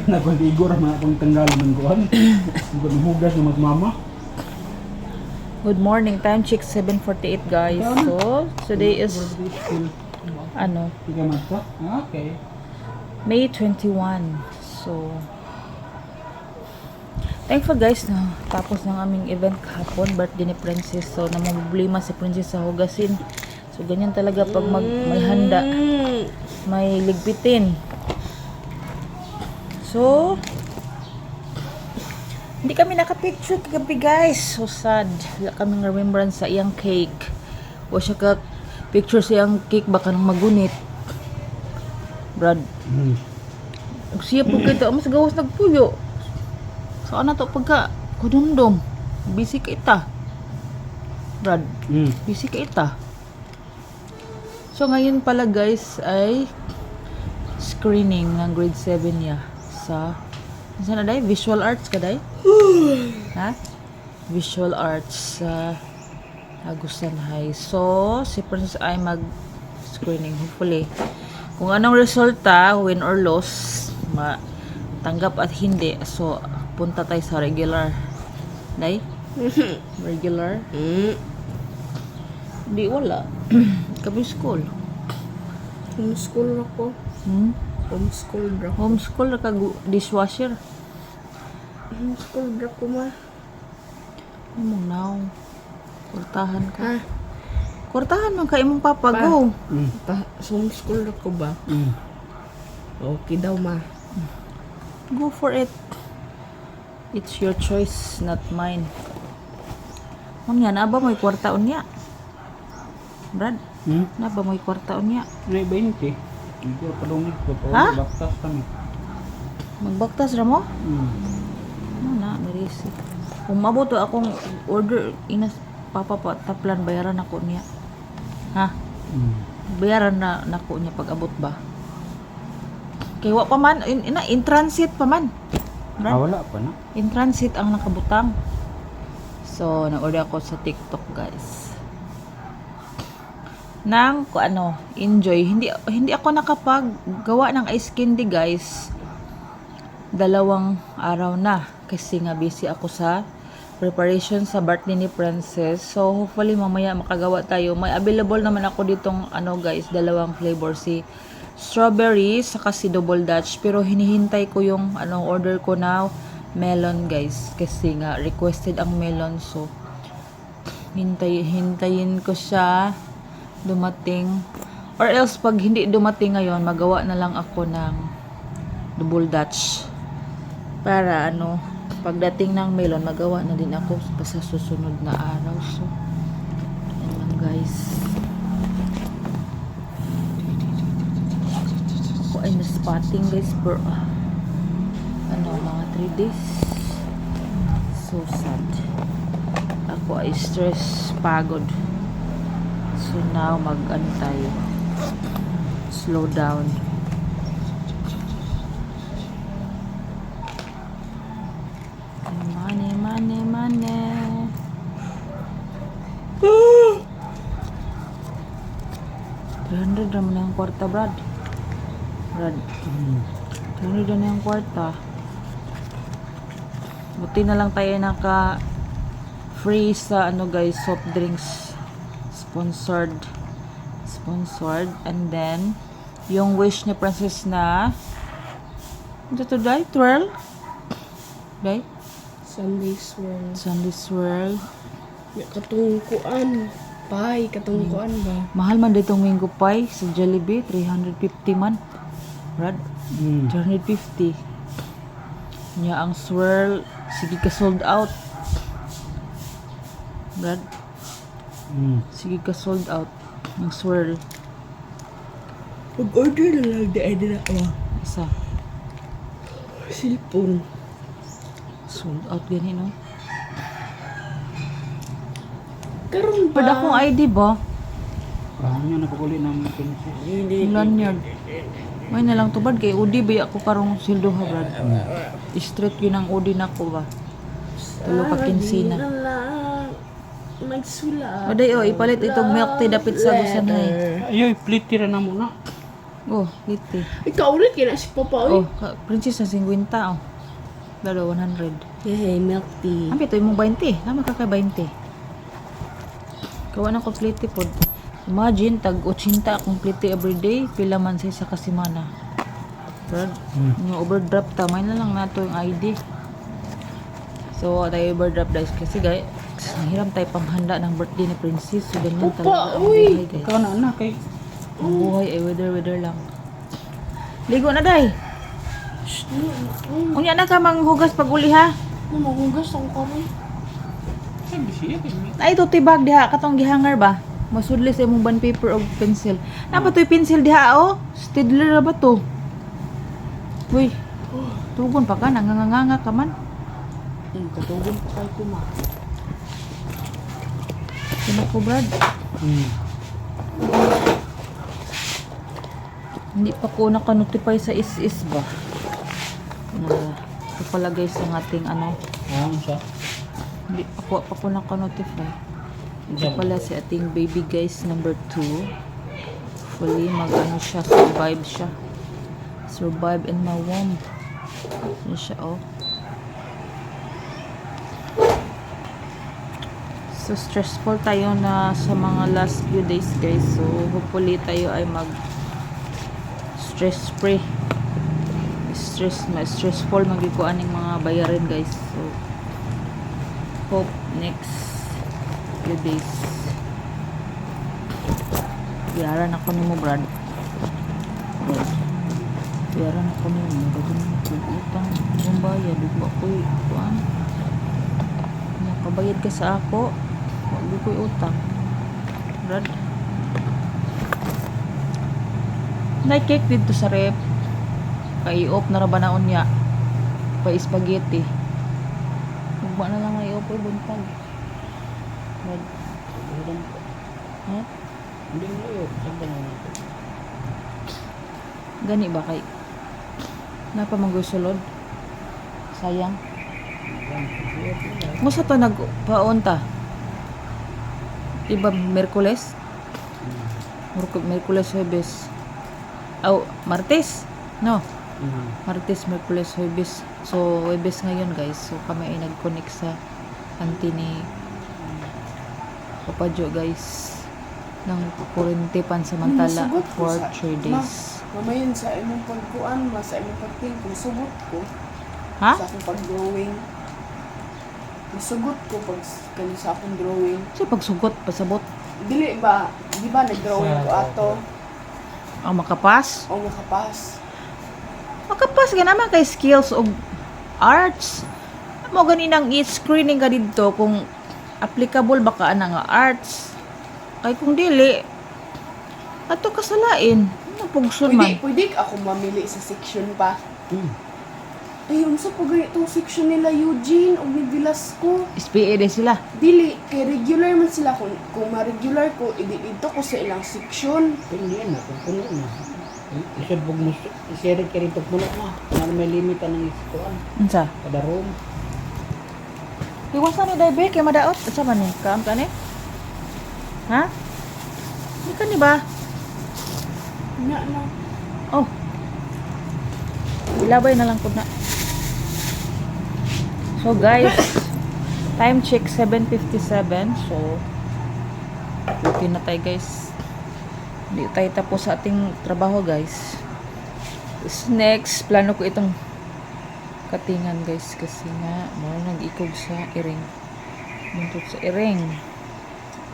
Nagpaligo ra mga akong tanggal ng kuhan. Hugas ng mama. Good morning. Time check 7:48 guys. So, today is ano, Tiga mata? Okay. May 21. So, thankful guys na tapos ng aming event kahapon, birthday ni Princess. So, namumblema si Princess sa hugasin. So, ganyan talaga pag may handa. May ligpitin. So, hindi kami nakapicture kagabi guys. So sad. Wala kaming remembrance sa iyang cake. O siya ka picture sa iyang cake baka nang magunit. Brad. Siya po kita. Mas gawas nagpuyo. Saan na to pagka kudumdum. Busy ka ita. Brad. Busy ka ita. So ngayon pala guys ay screening ng grade 7 niya sa saan na day? Visual arts ka day? Ha? Visual arts sa Agusan High. So, si Princess ay mag-screening. Hopefully, kung anong resulta, win or loss, matanggap at hindi. So, punta tayo sa regular. Day? Regular? Hindi, wala. Kabi school. Homeschool ako. Homeschool bro. Homeschool ka dishwasher. Homeschool bro ko ma. Ano now? Kurtahan ka. Ah, Kurtahan man kay imong papa, go. homeschool ako ba? Okay daw ma. Go for it. It's your choice, not mine. Unya na ba mo'y kwarta unya? Brad, na ba mo'y kwarta unya? May 20. Hindi pa lumig ko. Ha? Baktas kami. Magbaktas ra mo? Ano na, narisi. Kung mabuto akong order, inas papa pa, taplan, bayaran ako niya. Ha? Bayaran na nako niya pag abot ba? Kaya wa pa man, in transit pa man. Brad? Wala pa na. In transit ang nakabutang. So, na-order ako sa TikTok, guys. Nang, enjoy. Hindi ako nakapaggawa ng ice candy, guys. 2 araw na. Kasi nga busy ako sa preparation sa birthday ni Princess. So, hopefully, mamaya makagawa tayo. May available naman ako ditong, guys, 2 flavor. Si strawberry, saka si double dutch. Pero hinihintay ko yung, order ko na melon, guys. Kasi nga, requested ang melon. So, hintayin ko siya dumating. Or else, pag hindi dumating ngayon, magawa na lang ako ng double dutch. Para, pagdating ng melon, magawa na din ako sa susunod na araw. So, yan lang, guys. Ako ay na-spotting, guys, for mga 3 days. So sad. Ako ay stress, pagod. So now, tayo. Slow down. Money. 300 naman na yung kwarta, Brad. 300 na yung kwarta. Buti na lang tayo free sa guys, soft drinks. Sponsored. And then, yung wish ni Princess na ito day? 12? Day? Sunday swirl. Katungkuan. Katungkuan ba? Mahal man ditong mango pie sa Jollibee, 350 man. Brad, 350. Nya ang swirl, sige ka sold out. Brad, sige ka sold out. Ang swirl. Mag-order na lang na ako. Isa. Cellphone. Sold out gani, no? Karon Pwede ba? akong ID ba? Nyo napakuli ng Princess. Lanyard. May na lang tubad kay Udi ba ako karong sildo ha, Brad? Straight yun ang Udi na ko ba? Tulo ka kinsina. Magsulat. O day, ipalit itong milk tea dapit sa Agusan High. Ayoy, plate tira na muna. Oh, 50. Ikaw ulit kina si Papa Oh, oy. princess na 50 oh. Dalo 100. Yay, milk tea. Ampi to imong 20. Tama ka kay 20. Kawa na complete pod. Imagine tag 80 complete every day, pila man sa isa ka semana. Brad, yung overdraft ta, may na lang nato yung ID. So, tayo overdraft guys kasi guys, nahiram tayo panghanda ng birthday ni Princess. So, ganyan Opa, talaga ang uy! buhay guys. Ikaw na anak kay. Ang buhay ay weather lang. Ligo na day. Unya na ka manghugas pag uli ha. Mahugas ang karon. Sabi siya. Ay, ito tibag diha. Katong gihanger ba? Masudli sa imong bond paper o pencil. Napa to'y pencil diha oh. Stidler na ba to? Uy. Tugon pa ka. Nanganganga ka man. Katugon pa kay ko ma. Sino ko, Brad? Hindi pa ko naka-notify sa is ba? Ito pala guys ang ating ano. Siya. Hindi pa ko naka-notify. Ito pala si ating baby guys number 2. Hopefully mag-ano siya, survive siya. Survive in my womb. Yan siya oh. So stressful tayo na sa mga last few days guys. So hopefully tayo ay mag stress free. Stressful magikuan ng mga bayarin guys. So hope next few days biyaran ako ni mo Brad. Biyaran ako ni mo utang yung bayad ug ako kuan makabayad ka sa ako wag ko utang Brad. Nay cake dito sa rep kay i-off na ra ba naon niya pa spaghetti ugma na lang i-off ay buntag Brad. Ha? Hindi mo yun. Sabi na natin. Gani ba kay napamanggusulod sayang mo sa to nagpaunta iba Merkules Huwebes Martes no Martes Merkules Huwebes so Huwebes ngayon guys so kami ay nag-connect sa auntie ni Papa Jo guys ng kurente pansamantala Sugot ko for sa- 3 days. Mamayon sa imong pagkuan, sa imong pagting kung sugot ko Ha? sa akong pag-drawing. Nasugot ko pag kani sa akong drawing. So pagsugot pasabot Dili ba, di ba nag-drawing ko ato ang makapas. o makapas? Makapas ka naman kay skills o arts. Mo ganinang i-screening ka dito kung applicable ba ka na nga arts. Kay kung dili ato kasalain. Ano pugson man? Pwede ako mamili sa section pa. Ayun, sa pag itong section nila Eugene o ni Velasco. SPA din sila. Dili, kay regular man sila. Kung ma-regular ko, dito ko sa ilang section. Hindi na. Kung puno na. Isod pag mo. Isirit ka rin pag puno na. Ano may limit ng isikuan. Unsa? Kada room. Iwasan ni Daibe kay madaot. Asa man ni? Kaam ka ni? Ha? Di ka ni ba? Na. Oh. Ilabay na lang po na. So guys, time check 7:57. So okay na tayo guys. Hindi tayo tapos sa ating trabaho guys. Next, plano ko itong katingan guys kasi nga nag-ikog sa iring. Buntot sa iring.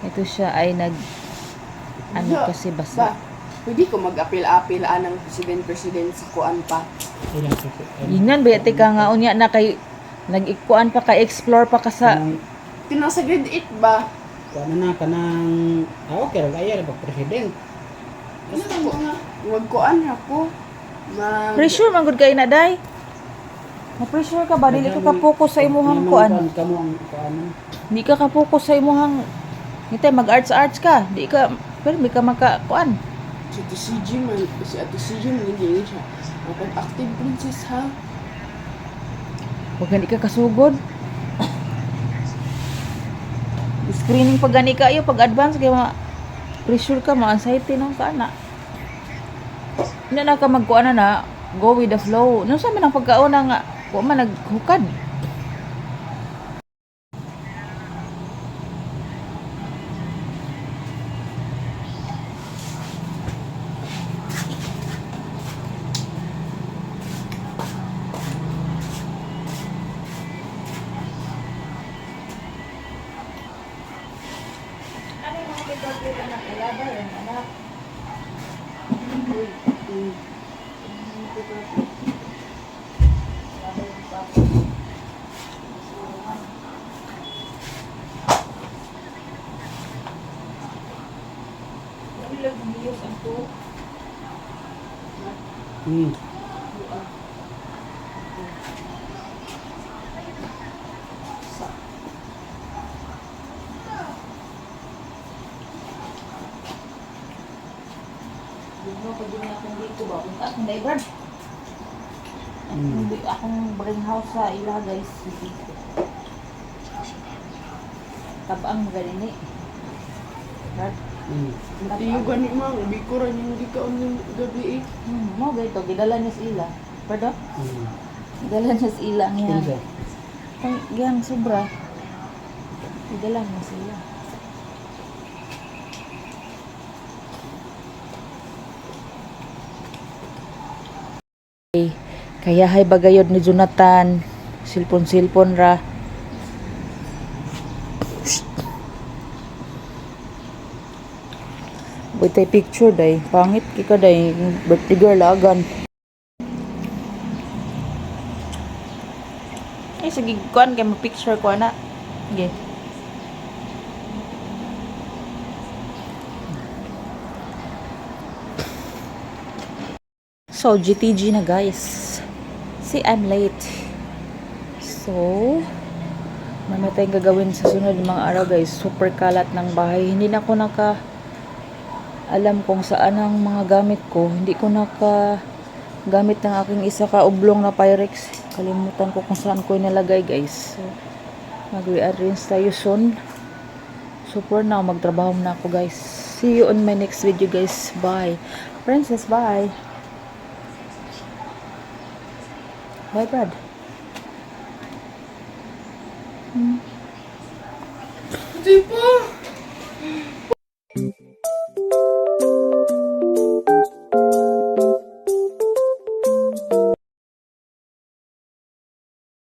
Ito siya ay ano kasi basa. Ba, pwede ko mag-apil-apil ng president sa kuan pa. Ilang susi. Ingnan ba ka nga unya na kay nag-ikuan pa ka explore pa ka sa Tinasa grade 8 ba? Kuan na ka ng. Okay. Ay, pag president. Gusto ko nga. Huwag kuan ako. pressure man gud kay na day. Ma-pressure ka ba dili ka ka-focus sa imuhang kuan. Kamu ang kuan. Hindi ka ka-focus sa imuhang ngitay mag-arts ka. Di ka pero may ka maka kuan. Si Ate CJ man, si Ate CJ man hindi siya. Ang active princess ha. Huwag gani ka kasugod. Screening pag gani ka iyo pag advance kay ma pressure ka ma anxiety nang ka na. Hindi na ka magkuan na, go with the flow. Nung sa man ang pagkauna nga, wa man naghukad. Ano yung mga pagkakulit anak? Ilaba yun, anak. Hmm. Dito ba? Akong neighbor. Akong bring house sa ila guys. Tabang ganini. Brad. Tiyo gani mang, bikuran yung di ka yung gabi eh. Mo gayto gidala niya sa ila. Pardon? Hmm. Gidala niya sa ila niya. Pinsa. Yang sobra. Gidala niya sa ila. Kaya hay bagayod ni Jonathan. Silpon-silpon ra. Buitay picture day. Pangit kika day. Birthday girl agan. Ay, sige, kuan kay mo picture ko na. Sige. So, GTG na guys. See, I'm late. So, may tayong gagawin sa sunod mga araw guys. Super kalat ng bahay. Hindi na ako alam kung saan ang mga gamit ko. Hindi ko gamit ng aking isa ka oblong na Pyrex. Kalimutan ko kung saan ko inalagay guys. So, mag-rearrange tayo soon. Super na magtrabaho na ako guys. See you on my next video guys. Bye. Princess, bye. Bye, Brad. Di pa!